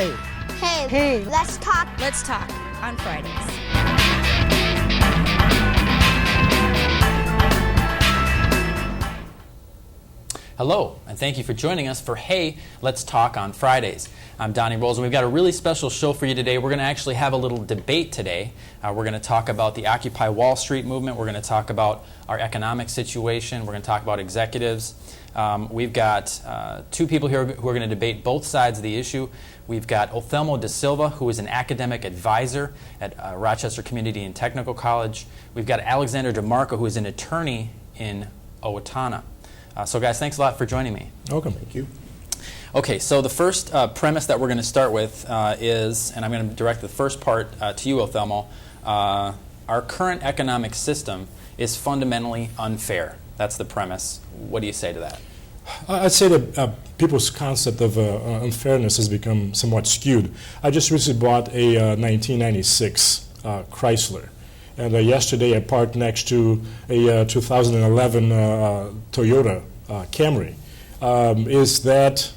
Hey. Hey. Hey. Let's talk. Let's talk on Fridays. Hello, and thank you for joining us for Hey, Let's Talk on Fridays. I'm Donnie Rolls, and we've got a really special show for you today. We're going to actually have a little debate today. We're going to talk about the Occupy Wall Street movement. We're going to talk about our economic situation. We're going to talk about executives. We've got two people here who are going to debate both sides of the issue. We've got Othelmo de Silva, who is an academic advisor at Rochester Community and Technical College. We've got Alexander DeMarco, who is an attorney in Owatonna. So guys, thanks a lot for joining me. Welcome. Thank you. Okay, so the first premise that we're going to start with is, and I'm going to direct the first part to you, Othelmo, our current economic system is fundamentally unfair. That's the premise. What do you say to that? I'd say that people's concept of unfairness has become somewhat skewed. I just recently bought a 1996 Chrysler. And yesterday I parked next to a 2011 Toyota Camry. Is that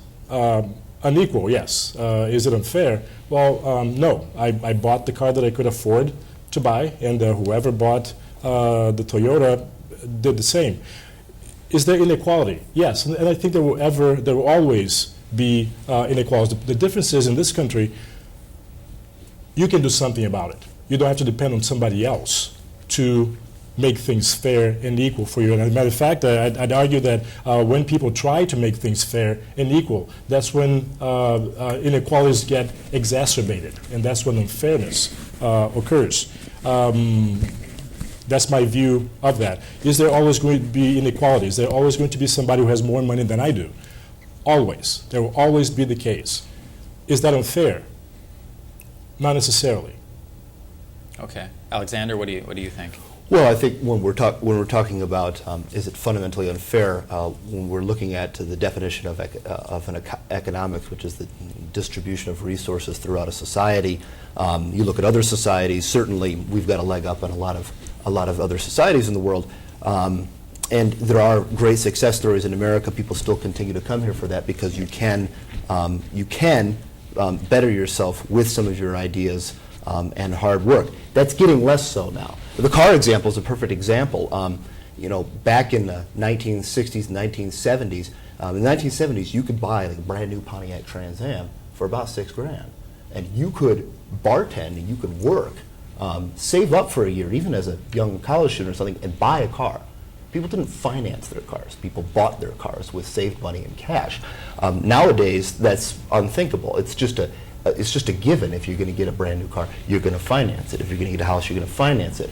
unequal? Yes. Is it unfair? Well, no. I bought the car that I could afford to buy, and whoever bought the Toyota did the same. Is there inequality? Yes, and I think there will always be inequality. The difference is in this country, you can do something about it. You don't have to depend on somebody else to make things fair and equal for you. And as a matter of fact, I'd argue that when people try to make things fair and equal, that's when inequalities get exacerbated, and that's when unfairness occurs. That's my view of that. Is there always going to be inequality? Is there always going to be somebody who has more money than I do? Always. There will always be the case. Is that unfair? Not necessarily. Okay, Alexander, what do you think? Well, I think when we're talking about is it fundamentally unfair, when we're looking at the definition of economics, which is the distribution of resources throughout a society, you look at other societies. Certainly, we've got a leg up on a lot of other societies in the world, and there are great success stories in America. People still continue to come here for that because you can better yourself with some of your ideas and hard work. That's getting less so now. The car example is a perfect example. Back in the 1960s and 1970s, in the 1970s, you could buy like a brand new Pontiac Trans Am for about $6,000, and you could bartend and you could work, save up for a year, even as a young college student or something, and buy a car. People didn't finance their cars. People bought their cars with saved money and cash. Nowadays, that's unthinkable. It's just a given. If you're going to get a brand new car, you're going to finance it. If you're going to get a house, you're going to finance it.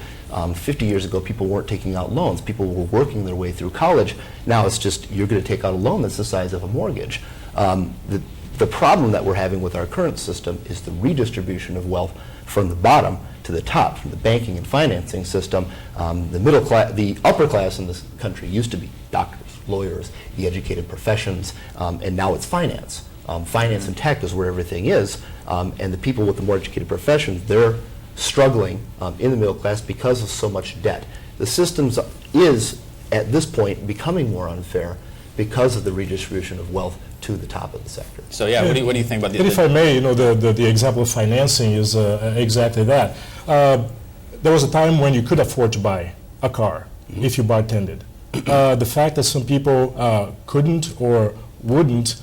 50 years ago, people weren't taking out loans. People were working their way through college. Now it's just you're going to take out a loan that's the size of a mortgage. The problem that we're having with our current system is the redistribution of wealth from the bottom to the top, from the banking and financing system. The middle class, the upper class in this country used to be doctors, lawyers, the educated professions, and now it's finance. Finance and tech is where everything is, and the people with the more educated professions, they're struggling in the middle class because of so much debt. The system is, at this point, becoming more unfair because of the redistribution of wealth to the top of the sector. So yeah, what do you think about the... And if I may, the example of financing is exactly that. There was a time when you could afford to buy a car if you bartended. The fact that some people couldn't or wouldn't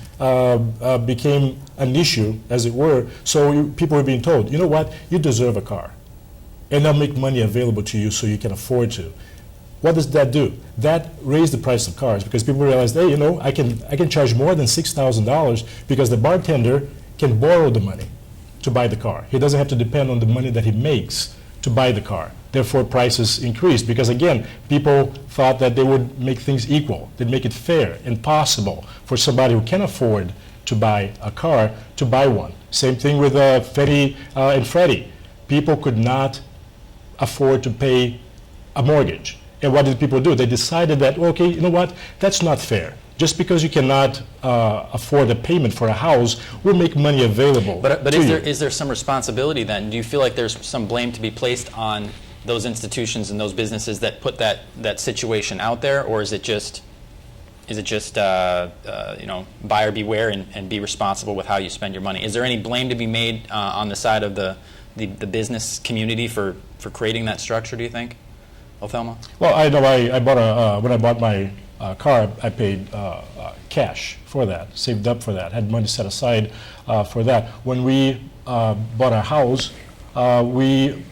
became an issue, as it were. So people were being told, you know what, you deserve a car, and they'll make money available to you so you can afford to. What does that do? That raised the price of cars because people realized, hey, I can charge more than $6,000 because the bartender can borrow the money to buy the car. He doesn't have to depend on the money that he makes to buy the car. Therefore, prices increased because, again, people thought that they would make things equal. They'd make it fair and possible for somebody who can afford to buy a car to buy one. Same thing with Fannie and Freddie. People could not afford to pay a mortgage. And what did people do? They decided that, okay, you know what, that's not fair. Just because you cannot afford a payment for a house, we'll make money available. But is there some responsibility then? Do you feel like there's some blame to be placed on those institutions and those businesses that put that situation out there, or is it just Is it just buyer beware and be responsible with how you spend your money? Is there any blame to be made on the side of the business community for creating that structure, do you think, Othelma? Well, I know I bought when I bought my car, I paid cash for that, saved up for that, had money set aside for that. When we bought a house, we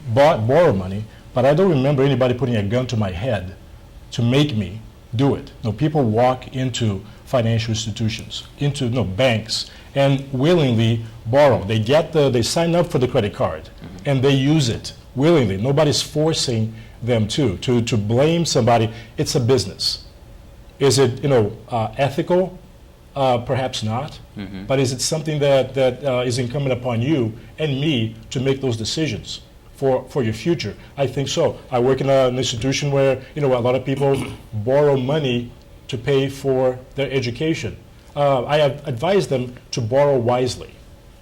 borrowed money, but I don't remember anybody putting a gun to my head to make me do it. No, people walk into financial institutions, into banks, and willingly borrow. They sign up for the credit card, and they use it willingly. Nobody's forcing them to blame somebody. It's a business. Is it ethical? Perhaps not. But is it something that is incumbent upon you and me to make those decisions for your future? I think so. I work in an institution where a lot of people borrow money to pay for their education. I have advised them to borrow wisely,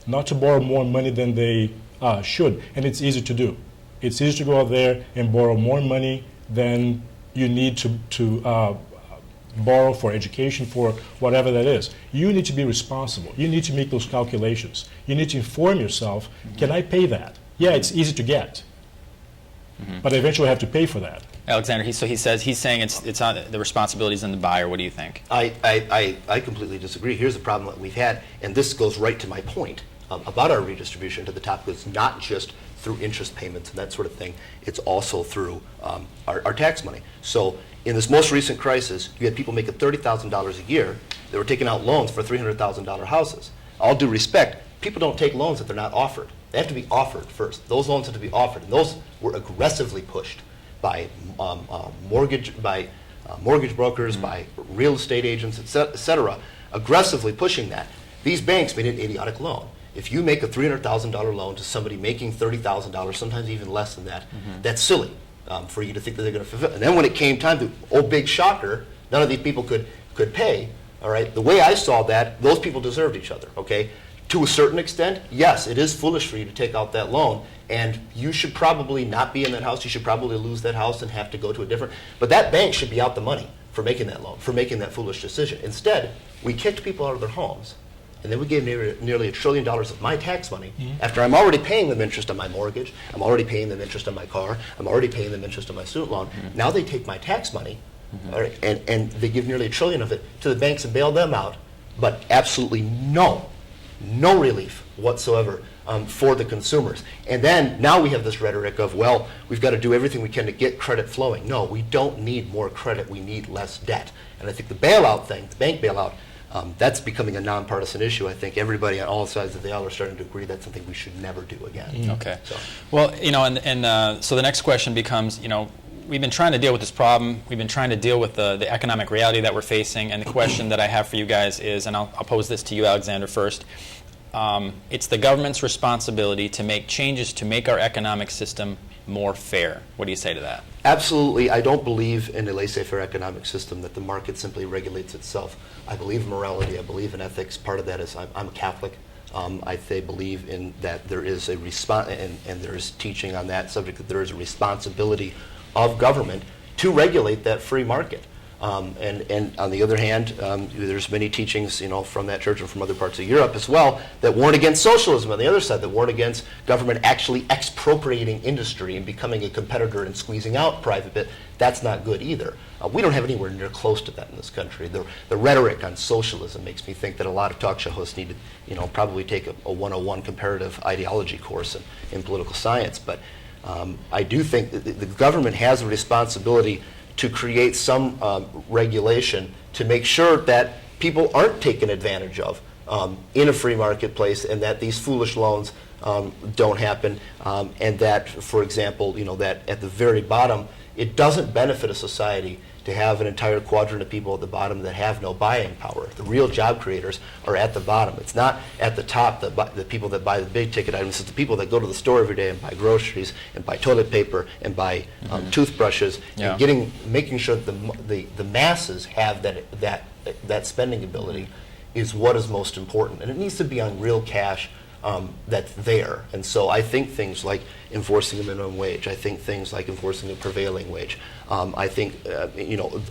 not to borrow more money than they should, and it's easy to do. It's easy to go out there and borrow more money than you need to borrow for education, for whatever that is. You need to be responsible. You need to make those calculations. You need to inform yourself, can I pay that? Yeah, it's easy to get, but eventually I have to pay for that. Alexander, he's saying it's on the responsibilities in the buyer. What do you think? I completely disagree. Here's the problem that we've had, and this goes right to my point about our redistribution to the top. It's not just through interest payments and that sort of thing. It's also through our tax money. So in this most recent crisis, you had people making $30,000 a year that were taking out loans for $300,000 houses. All due respect, people don't take loans that they're not offered. They have to be offered first. Those loans have to be offered, and those were aggressively pushed by mortgage brokers, by real estate agents, et cetera, aggressively pushing that. These banks made an idiotic loan. If you make a $300,000 loan to somebody making $30,000, sometimes even less than that, that's silly for you to think that they're going to fulfill. And then when it came time to, big shocker, none of these people could pay. All right, the way I saw that, those people deserved each other. Okay, to a certain extent, yes, it is foolish for you to take out that loan, and you should probably not be in that house. You should probably lose that house and have to go to a different. But that bank should be out the money for making that loan, for making that foolish decision. Instead, we kicked people out of their homes. And then we gave nearly $1 trillion of my tax money after I'm already paying them interest on my mortgage, I'm already paying them interest on my car, I'm already paying them interest on my student loan. Now they take my tax money, all right, and they give nearly $1 trillion of it to the banks and bail them out, but absolutely no relief whatsoever for the consumers. And then now we have this rhetoric of, well, we've got to do everything we can to get credit flowing. No, we don't need more credit, we need less debt. And I think the bailout thing, the bank bailout, that's becoming a nonpartisan issue. I think everybody on all sides of the aisle are starting to agree that's something we should never do again. Okay. So. Well, so the next question becomes, we've been trying to deal with this problem. We've been trying to deal with the economic reality that we're facing. And the question that I have for you guys is, and I'll pose this to you, Alexander, first. It's the government's responsibility to make changes to make our economic system more fair. What do you say to that? Absolutely. I don't believe in a laissez-faire economic system that the market simply regulates itself. I believe in morality. I believe in ethics. Part of that is I'm a Catholic. I believe in that there is a and there is teaching on that subject, that there is a responsibility of government to regulate that free market. And on the other hand, there's many teachings, from that church and from other parts of Europe as well, that warn against socialism on the other side, that warn against government actually expropriating industry and becoming a competitor and squeezing out private bit. That's not good either. We don't have anywhere near close to that in this country. The rhetoric on socialism makes me think that a lot of talk show hosts need to, probably take a 101 comparative ideology course in political science. But I do think that the government has a responsibility to create some regulation to make sure that people aren't taken advantage of in a free marketplace, and that these foolish loans don't happen, and that, for example, that at the very bottom, it doesn't benefit a society to have an entire quadrant of people at the bottom that have no buying power. The real job creators are at the bottom. It's not at the top, the people that buy the big ticket items. It's the people that go to the store every day and buy groceries and buy toilet paper and buy toothbrushes, and making sure that the masses have that spending ability is what is most important. And it needs to be on real cash that's there. And so I think things like enforcing a minimum wage, I think things like enforcing a prevailing wage, I think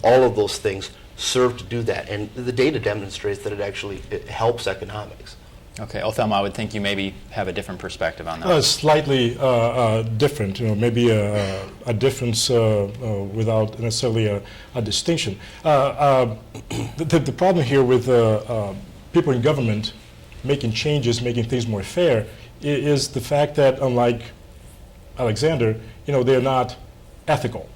all of those things serve to do that. And the data demonstrates that it helps economics. Okay, Othelmo, I would think you maybe have a different perspective on that. Slightly different, maybe a difference without necessarily a distinction. The problem here with people in government making changes, making things more fair, is the fact that, unlike Alexander, they're not ethical.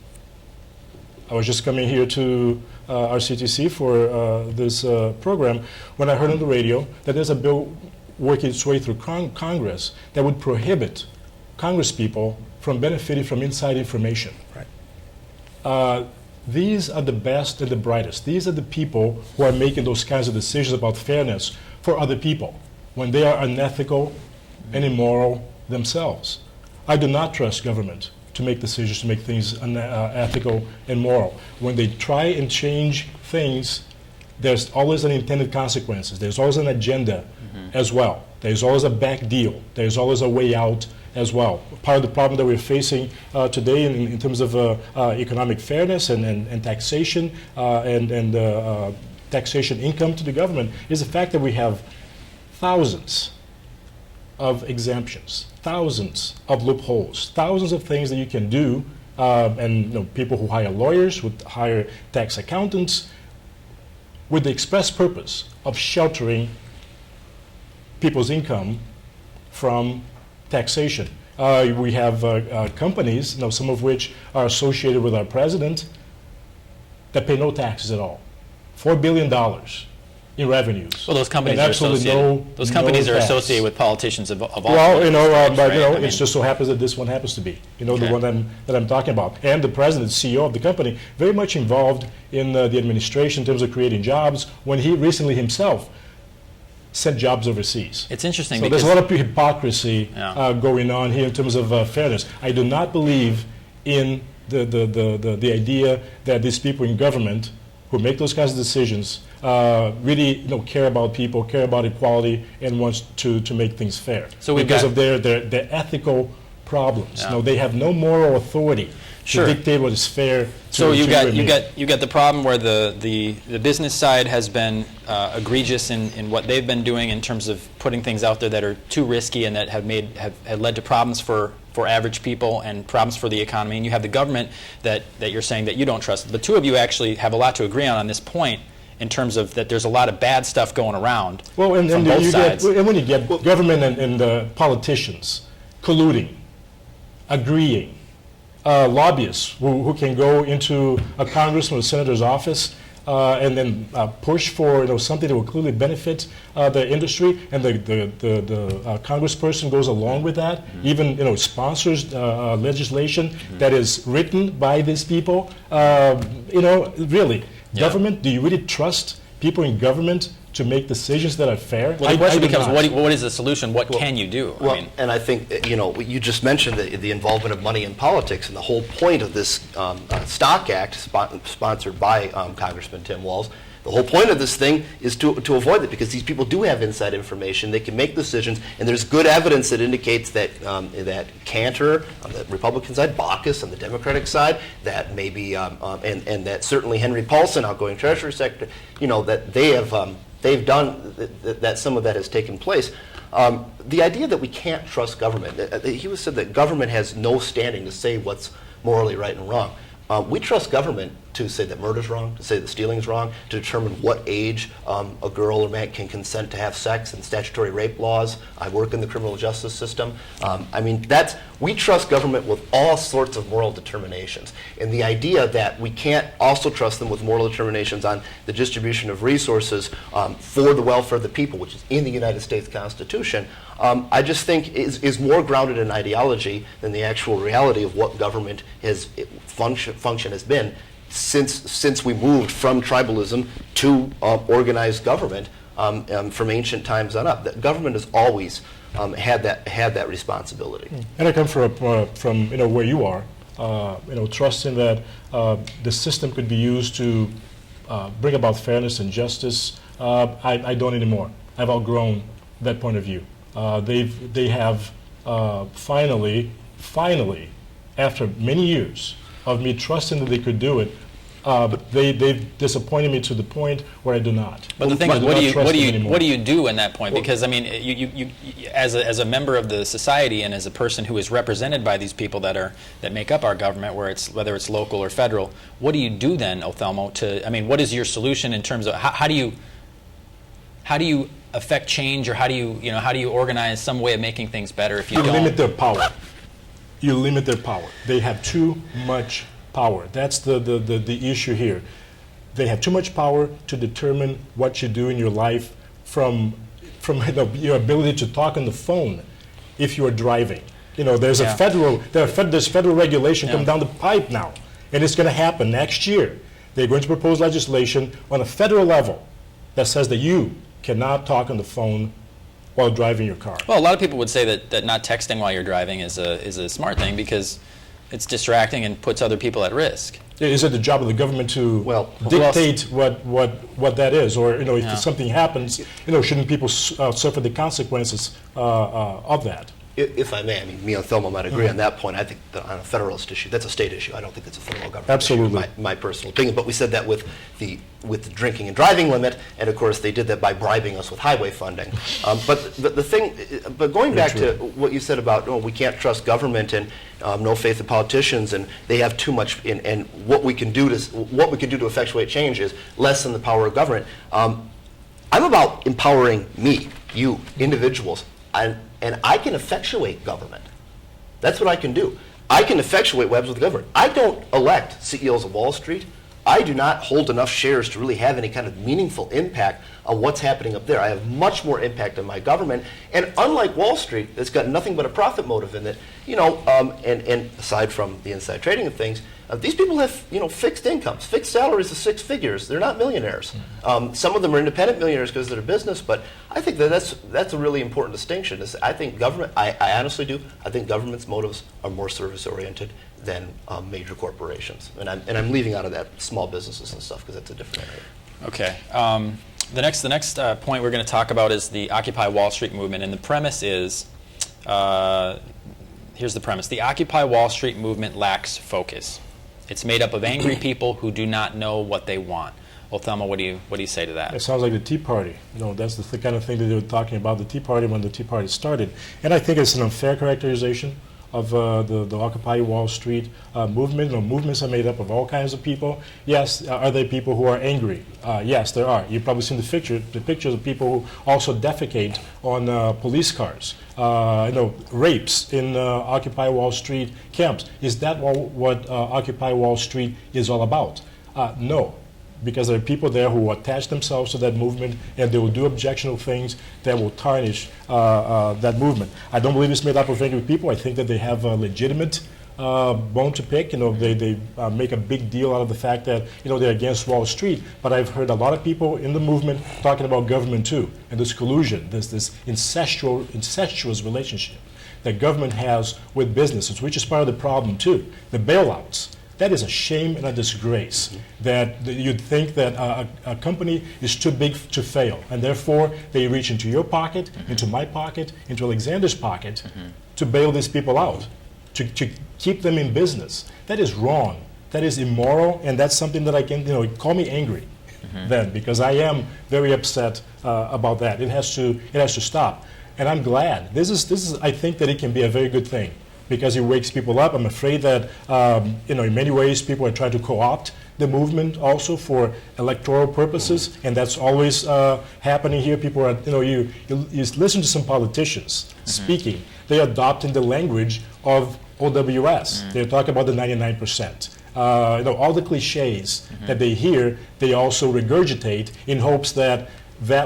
I was just coming here to our CTC for this program when I heard on the radio that there's a bill working its way through Congress that would prohibit Congress people from benefiting from inside information. Right. These are the best and the brightest. These are the people who are making those kinds of decisions about fairness for other people when they are unethical and immoral themselves. I do not trust government to make decisions, to make things ethical and moral. When they try and change things, there's always unintended consequences. There's always an agenda as well. There's always a back deal. There's always a way out as well. Part of the problem that we're facing today in terms of economic fairness and taxation and taxation income to the government is the fact that we have thousands of exemptions, thousands of loopholes, thousands of things that you can do, and people who hire lawyers, would hire tax accountants, with the express purpose of sheltering people's income from taxation. We have companies, some of which are associated with our president, that pay no taxes at all. $4 billion in revenues. Well, those companies and are associated. Those companies are tax. associated with politicians of all. Well, but right? I mean, it just so happens that this one happens to be, Okay. the one that I'm talking about. And the president, CEO of the company, very much involved in the administration in terms of creating jobs. When he recently himself sent jobs overseas. It's interesting So because there's a lot of hypocrisy Yeah. going on here in terms of fairness. I do not believe in the idea that these people in government who make those kinds of decisions really care about people, care about equality, and wants to make things fair. So we've because got- of their ethical problems. Yeah. They have no moral authority Sure. to dictate what is fair. So to you you and me. got the problem where the business side has been egregious in what they've been doing in terms of putting things out there that are too risky and that have led to problems for average people and problems for the economy. And you have the government that you're saying that you don't trust. The two of you actually have a lot to agree on this point in terms of that there's a lot of bad stuff going around Well, and from both sides. and when you get government and politicians colluding, agreeing, lobbyists who can go into a congressman or senator's office and then push for something that will clearly benefit the industry, and the congressperson goes along with that, even sponsors legislation that is written by these people. Really, Yeah. government? Do you really trust people in government to make decisions that are fair? Well, the question do becomes, not. what is the solution? What can you do? Well, and I think, you just mentioned the involvement of money in politics, and the whole point of this Stock Act, sponsored by Congressman Tim Walz, the whole point of this thing is to avoid that, because these people do have inside information. They can make decisions, and there's good evidence that indicates that that Cantor on the Republican side, Baucus on the Democratic side, that maybe and that certainly Henry Paulson, outgoing Treasury Secretary, that they have they've done that. Some of that has taken place. The idea that we can't trust government, he was said that government has no standing to say what's morally right and wrong. We trust government to say that murder is wrong, to say that stealing is wrong, to determine what age a girl or man can consent to have sex in statutory rape laws. I work in the criminal justice system. We trust government with all sorts of moral determinations. And the idea that we can't also trust them with moral determinations on the distribution of resources for the welfare of the people, which is in the United States Constitution, I just think is more grounded in ideology than the actual reality of what government function has been since we moved from tribalism to organized government from ancient times on up. That government has always had that responsibility. And I come from where you are, trusting that the system could be used to bring about fairness and justice. I don't anymore. I've outgrown that point of view. They have finally, after many years of me trusting that they could do it, But they've disappointed me to the point where I do not. But the thing I is, do what not do you trust what do them you anymore. what do you do in that point? Because I mean, you as a member of the society and as a person who is represented by these people that make up our government, whether it's local or federal, what do you do then, Othelmo? I mean, what is your solution in terms of how do you affect change, or how do you organize some way of making things better if you You don't? limit their power. You limit their power. They have too much power. That's the issue here. They have too much power to determine what you do in your life, from your ability to talk on the phone if you are driving. There's Yeah. there's federal regulation Yeah. coming down the pipe now, and it's going to happen next year. They're going to propose legislation on a federal level that says that you cannot talk on the phone while driving your car. Well, a lot of people would say that not texting while you're driving is a smart thing because it's distracting and puts other people at risk. Is it the job of the government to dictate what that is, or if something happens, shouldn't people suffer the consequences of that? If I may, I mean, me and Thelma might agree on that point. I think that on a federalist issue, that's a state issue. I don't think it's a federal government Absolutely. issue, my personal opinion. But we said that with the drinking and driving limit, and of course they did that by bribing us with highway funding. But going back to what you said about we can't trust government and no faith in politicians, and they have too much. And what we can do to effectuate change is lessen the power of government. I'm about empowering you, individuals. And I can effectuate government. That's what I can do. I can effectuate webs with government. I don't elect CEOs of Wall Street. I do not hold enough shares to really have any kind of meaningful impact on what's happening up there. I have much more impact on my government. And unlike Wall Street, it's got nothing but a profit motive in it, and aside from the inside trading of things, these people have, fixed incomes, fixed salaries of six figures. They're not millionaires. Some of them are independent millionaires because they're a business, but I think that's a really important distinction. I think government, I honestly do, I think government's motives are more service-oriented than major corporations. And I'm leaving out of that small businesses and stuff because that's a different area. Okay. The next point we're going to talk about is the Occupy Wall Street movement, and the premise is, here's the premise: the Occupy Wall Street movement lacks focus. It's made up of angry people who do not know what they want. Well, Thelma, what do you say to that? It sounds like the Tea Party. That's the kind of thing that they were talking about, the Tea Party, when the Tea Party started. And I think it's an unfair characterization of the Occupy Wall Street movement. Movements are made up of all kinds of people. Yes, are there people who are angry? Yes, there are. You've probably seen the pictures of people who also defecate on police cars. Rapes in Occupy Wall Street camps. Is that what Occupy Wall Street is all about? No. Because there are people there who attach themselves to that movement, and they will do objectionable things that will tarnish that movement. I don't believe it's made up of angry people. I think that they have a legitimate bone to pick. They make a big deal out of the fact that they're against Wall Street. But I've heard a lot of people in the movement talking about government too, and this collusion, this incestuous relationship that government has with businesses, which is part of the problem too. The bailouts. That is a shame and a disgrace that you'd think that a company is too big to fail, and therefore they reach into your pocket, into my pocket, into Alexander's pocket to bail these people out, to keep them in business. That is wrong. That is immoral, and that's something that I can, call me angry then, because I am very upset about that. It has to stop, and I'm glad. This is I think that it can be a very good thing, because it wakes people up. I'm afraid that, in many ways, people are trying to co-opt the movement also for electoral purposes, and that's always happening here. People are, you listen to some politicians speaking. They're adopting the language of OWS. They're talking about the 99%. All the cliches that they hear, they also regurgitate in hopes that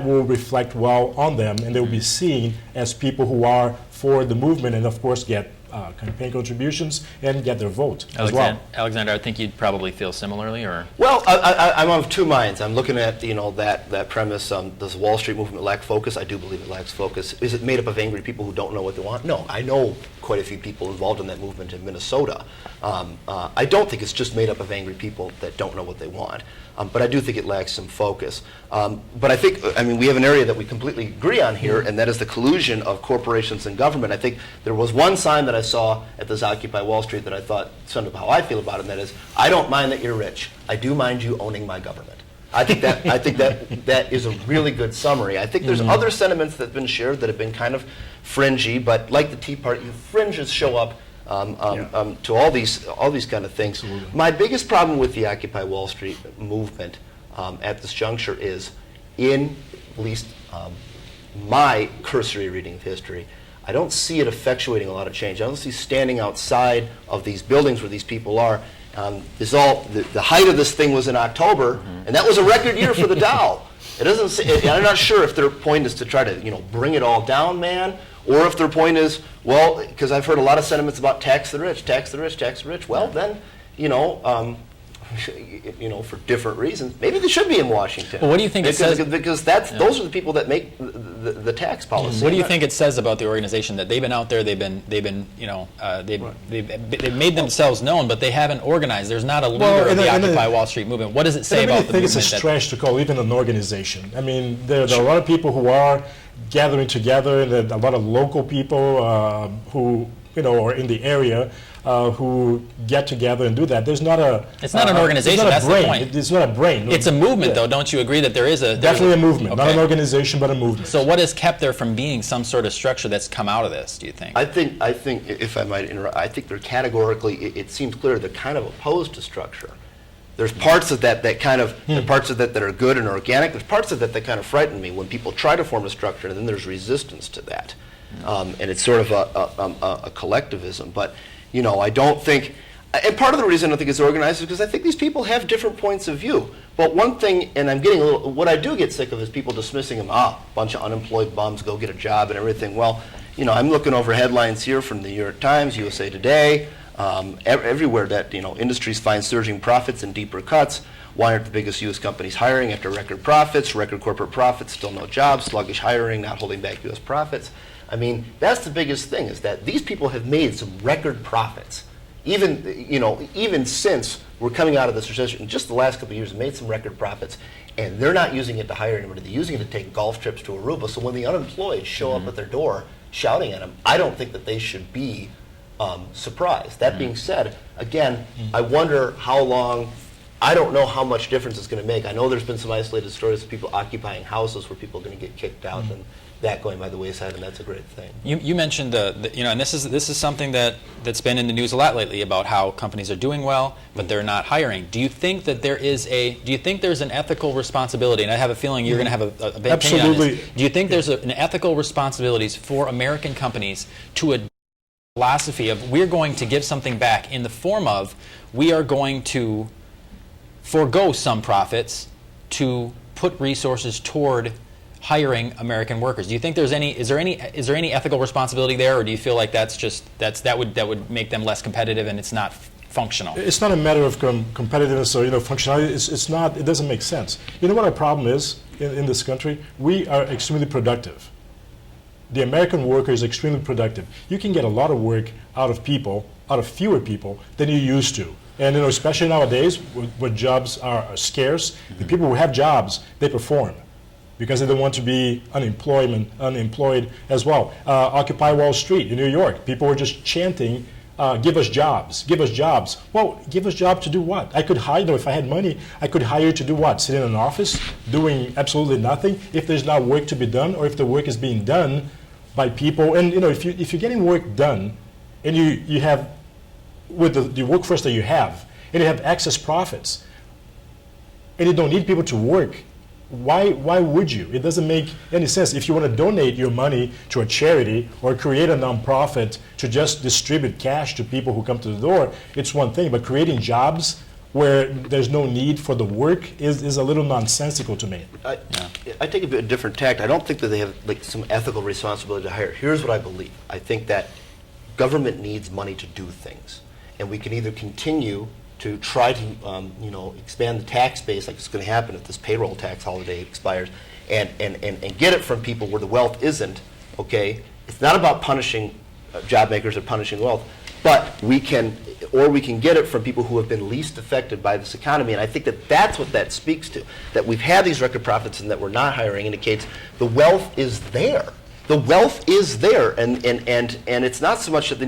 will reflect well on them, and they will be seen as people who are for the movement, and of course get campaign contributions and get their vote as well. Alexander, I think you'd probably feel similarly, or? Well, I'm of two minds. I'm looking at that premise. Does the Wall Street movement lack focus? I do believe it lacks focus. Is it made up of angry people who don't know what they want? No, I know quite a few people involved in that movement in Minnesota. I don't think it's just made up of angry people that don't know what they want, but I do think it lacks some focus. But I think, we have an area that we completely agree on here, and that is the collusion of corporations and government. I think there was one sign that I saw at this Occupy Wall Street that I thought summed up how I feel about it, and that is, I don't mind that you're rich. I do mind you owning my government. I think that is a really good summary. I think there's other sentiments that have been shared that have been kind of fringy, but like the Tea Party, fringes show up to all these kind of things. Absolutely. My biggest problem with the Occupy Wall Street movement at this juncture is, in at least my cursory reading of history, I don't see it effectuating a lot of change. I don't see standing outside of these buildings where these people are. The height of this thing was in October, and that was a record year for the Dow. It doesn't say, I'm not sure if their point is to try to bring it all down, man, or if their point is, well, because I've heard a lot of sentiments about tax the rich, tax the rich, tax the rich. Well, then, for different reasons, maybe they should be in Washington. Well, what do you think it says? Because those are the people that make the tax policy. What do you think it says about the organization that they've been out there? They've made themselves known, but they haven't organized. There's not a leader of the Occupy Wall Street movement. What does it say about the movement? I think it's a stretch to call even an organization. There are a lot of people who are gathering together, and a lot of local people who are in the area. Who get together and do that. There's not a. It's not an organization. That's the point. It's not a brain. It's a movement, though. Don't you agree that there is a definitely a movement, okay. Not an organization, but a movement. So, what has kept there from being some sort of structure that's come out of this? Do you think? I think, if I might interrupt, I think they're categorically. It seems clear they're kind of opposed to structure. There's parts of that kind of parts of that are good and organic. There's parts of that kind of frighten me when people try to form a structure and then there's resistance to that, and it's sort of a collectivism, but. I don't think, and part of the reason I don't think it's organized is because I think these people have different points of view. But one thing, and I'm getting what I do get sick of is people dismissing them, bunch of unemployed bums, go get a job and everything. Well, I'm looking over headlines here from the New York Times, USA Today, everywhere that, industries find surging profits and deeper cuts. Why aren't the biggest U.S. companies hiring after record profits, record corporate profits, still no jobs, sluggish hiring, not holding back U.S. profits? That's the biggest thing, is that these people have made some record profits. Even since we're coming out of this recession, just the last couple of years, have made some record profits, and they're not using it to hire anybody. They're using it to take golf trips to Aruba. So when the unemployed show up at their door shouting at them, I don't think that they should be surprised. That being said, again, I wonder how long. I don't know how much difference it's going to make. I know there's been some isolated stories of people occupying houses where people are going to get kicked out, and that going by the wayside, and that's a great thing. You mentioned and this is something that's been in the news a lot lately about how companies are doing well, but they're not hiring. Do you think that there's an ethical responsibility? And I have a feeling you're going to have a big opinion on this. Do you think there's an ethical responsibility for American companies to a philosophy of we're going to give something back in the form of we are going to forego some profits to put resources toward hiring American workers? Do you think is there any ethical responsibility there, or do you feel like that would make them less competitive and it's not functional? It's not a matter of competitiveness or functionality. It doesn't make sense. You know what our problem is in this country? We are extremely productive. The American worker is extremely productive. You can get a lot of work out of fewer people than you used to. And especially nowadays, where jobs are scarce, the people who have jobs, they perform because they don't want to be unemployed as well. Occupy Wall Street in New York, people were just chanting, "Give us jobs, give us jobs." Well, give us jobs to do what? I could hire, if I had money, I could hire to do what? Sit in an office doing absolutely nothing if there's not work to be done, or if the work is being done by people. And if you're getting work done, and you have with the workforce that you have, and you have excess profits, and you don't need people to work, why would you? It doesn't make any sense. If you want to donate your money to a charity or create a nonprofit to just distribute cash to people who come to the door, it's one thing. But creating jobs where there's no need for the work is a little nonsensical to me. I take a bit different tact. I don't think that they have some ethical responsibility to hire. Here's what I believe. I think that government needs money to do things. And we can either continue to try to expand the tax base, like it's going to happen if this payroll tax holiday expires, and get it from people where the wealth isn't. Okay, it's not about punishing job makers are punishing wealth. But we can get it from people who have been least affected by this economy. And I think that that's what that speaks to. That we've had these record profits and that we're not hiring indicates the wealth is there. The wealth is there, and it's not so much that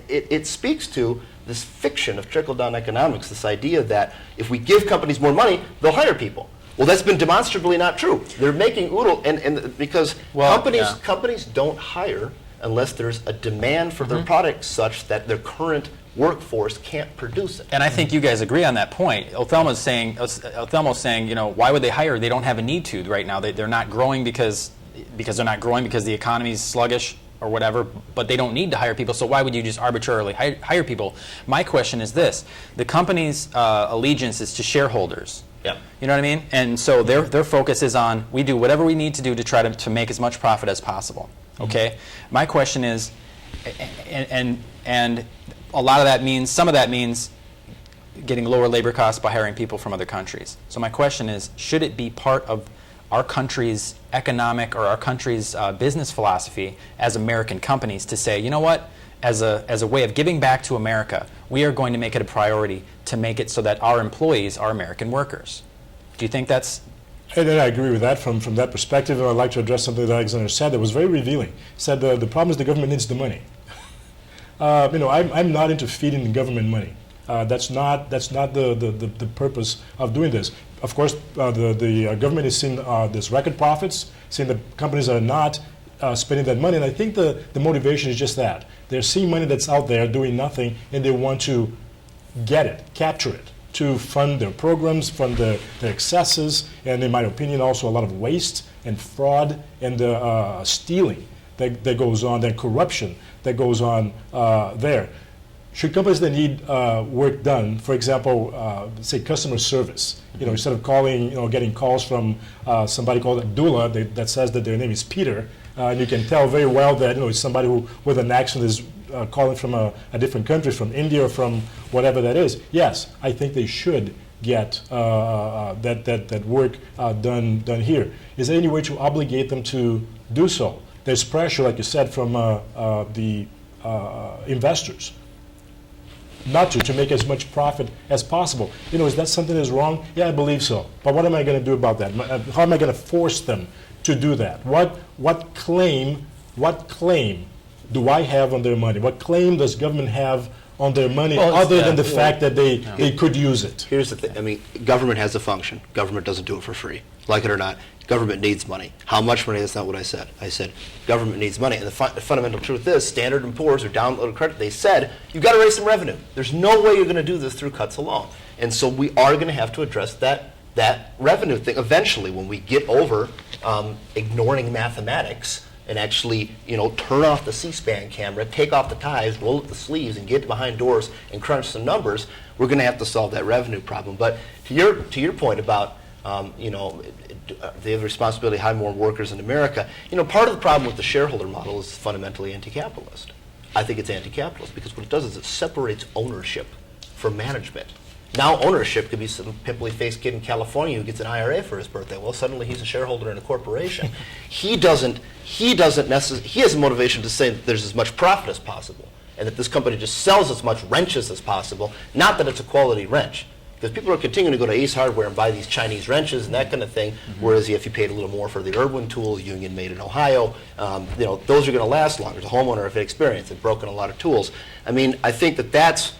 it speaks to this fiction of trickle-down economics, this idea that if we give companies more money, they'll hire people. Well, that's been demonstrably not true. They're making oodle, and because companies don't hire unless there's a demand for their products such that their current workforce can't produce it. And I think you guys agree on that point. Othelmo's saying, why would they hire? They don't have a need to right now. They're not growing because they're not growing because the economy is sluggish or whatever, but they don't need to hire people, so why would you just arbitrarily hire people? My question is this: the company's allegiance is to shareholders. Yeah. You know what I mean? And so their focus is on, we do whatever we need to do to try to make as much profit as possible. Okay? My question is, and a lot of that means, some of that means getting lower labor costs by hiring people from other countries. So my question is, should it be part of our country's economic or our country's business philosophy as American companies to say, you know what, as a way of giving back to America, we are going to make it a priority to make it so that our employees are American workers? Do you think that's... And I agree with that from that perspective, and I'd like to address something that Alexander said that was very revealing. He said the problem is the government needs the money. I'm not into feeding the government money. That's not the purpose of doing this. Of course, the government is seeing this record profits, seeing the companies are not spending that money, and I think the motivation is just that. They're seeing money that's out there doing nothing, and they want to get it, capture it, to fund their programs, fund their excesses, and in my opinion also a lot of waste and fraud and stealing that goes on, that corruption that goes on there. Should companies that need work done, for example, say customer service, instead of calling, getting calls from somebody called Abdullah that says that their name is Peter, and you can tell very well that it's somebody who with an accent is calling from a different country, from India or from whatever that is. Yes, I think they should get that work done here. Is there any way to obligate them to do so? There's pressure, like you said, from the investors not to make as much profit as possible. Is that something that's wrong? Yeah, I believe so. But what am I going to do about that? How am I going to force them to do that? What claim do I have on their money? What claim does government have on their money other than the fact that they could use it? Here's the thing. Government has a function. Government doesn't do it for free. Like it or not, government needs money. How much money? That's not what I said. I said government needs money. And the fundamental truth is Standard & Poor's or downloaded credit, they said, you've got to raise some revenue. There's no way you're going to do this through cuts alone. And so we are going to have to address that revenue thing eventually when we get over ignoring mathematics and actually, turn off the C-SPAN camera, take off the ties, roll up the sleeves, and get behind doors and crunch some numbers. We're going to have to solve that revenue problem. But to your point about, they have the responsibility to hire more workers in America. Part of the problem with the shareholder model is fundamentally anti-capitalist. I think it's anti-capitalist because what it does is it separates ownership from management. Now ownership could be some pimply-faced kid in California who gets an IRA for his birthday. Well, suddenly he's a shareholder in a corporation. He has a motivation to say that there's as much profit as possible and that this company just sells as much wrenches as possible, not that it's a quality wrench. Because people are continuing to go to Ace Hardware and buy these Chinese wrenches and that kind of thing, whereas if you paid a little more for the Irwin tools, Union made in Ohio, those are going to last longer. The homeowner have experience. They've broken a lot of tools. I think that's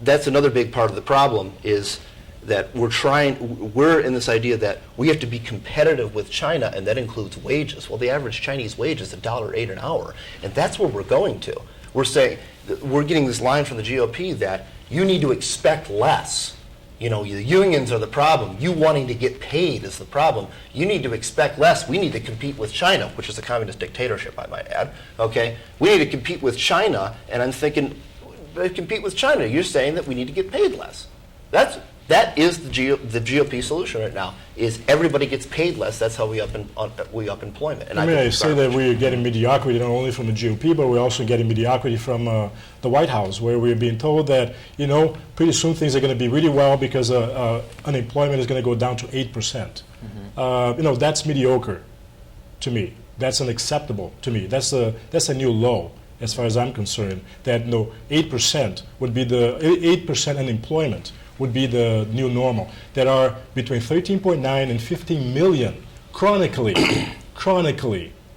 another big part of the problem is that we're in this idea that we have to be competitive with China, and that includes wages. Well, the average Chinese wage is $1.08 an hour, and that's where we're going to. We're saying, we're getting this line from the GOP that you need to expect less. The unions are the problem. You wanting to get paid is the problem. You need to expect less. We need to compete with China, which is a communist dictatorship, I might add. Okay? We need to compete with China, and I'm thinking, compete with China. You're saying that we need to get paid less. That is the GOP solution right now. Is everybody gets paid less? That's how we up employment. And I say that we're getting mediocrity not only from the GOP, but we're also getting mediocrity from the White House, where we're being told that pretty soon things are going to be really well because unemployment is going to go down to 8%. That's mediocre to me. That's unacceptable to me. That's a new low as far as I'm concerned, that 8% would be the 8% unemployment would be the new normal. There are between 13.9 and 15 million chronically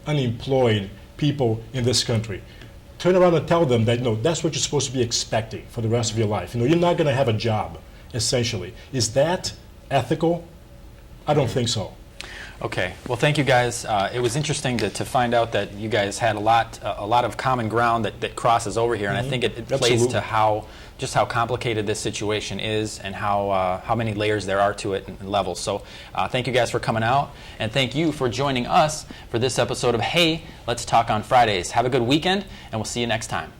unemployed people in this country. Turn around and tell them that that's what you're supposed to be expecting for the rest of your life. You're not going to have a job, essentially. Is that ethical? I don't think so. Okay. Well, thank you guys. It was interesting to find out that you guys had a lot of common ground that crosses over here, and I think it plays to how complicated this situation is and how many layers there are to it and levels. So thank you guys for coming out, and thank you for joining us for this episode of Hey, Let's Talk on Fridays. Have a good weekend, and we'll see you next time.